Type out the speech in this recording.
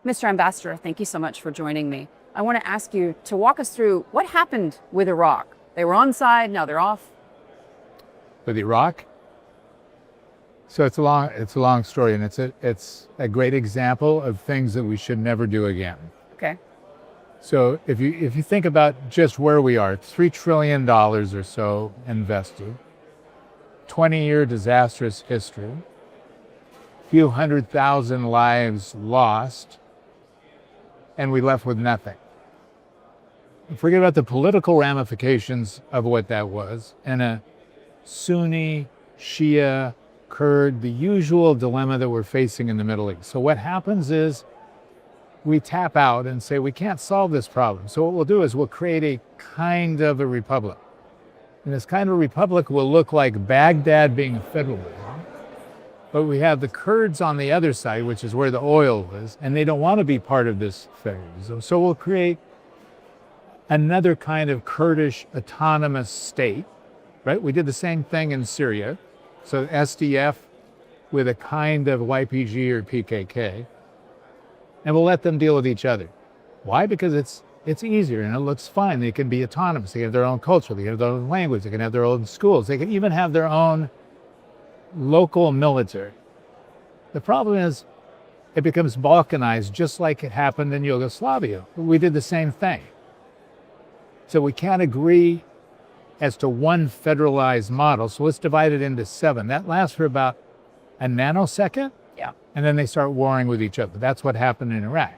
Mr. Ambassador, thank you so much for joining me. I want to ask you to walk us through what happened with Iraq. They were on side, now they're off. With Iraq? So it's a long story, and it's a great example of things that we should never do again. Okay. So if you think about just where we are, $3 trillion or so invested, 20-year disastrous history, few 100,000 lives lost, and we left with nothing. Forget about the political ramifications of what that was, and a Sunni, Shia, Kurd, the usual dilemma that we're facing in the Middle East. So what happens is we tap out and say, we can't solve this problem. So what we'll do is we'll create a kind of a republic. And this kind of a republic will look like Baghdad being a federalism. But we have the Kurds on the other side, which is where the oil is, and they don't want to be part of this federalism. So we'll create another kind of Kurdish autonomous state, right? We did the same thing in Syria. So SDF with a kind of YPG or PKK, and we'll let them deal with each other. Why? Because it's easier and it looks fine. They can be autonomous. They have their own culture. They have their own language. They can have their own schools. They can even have their own local military. The problem is it becomes balkanized just like it happened in Yugoslavia. We did the same thing. So we can't agree as to one federalized model. So let's divide it into 7. That lasts for about a nanosecond. Yeah. And then they start warring with each other. That's what happened in Iraq.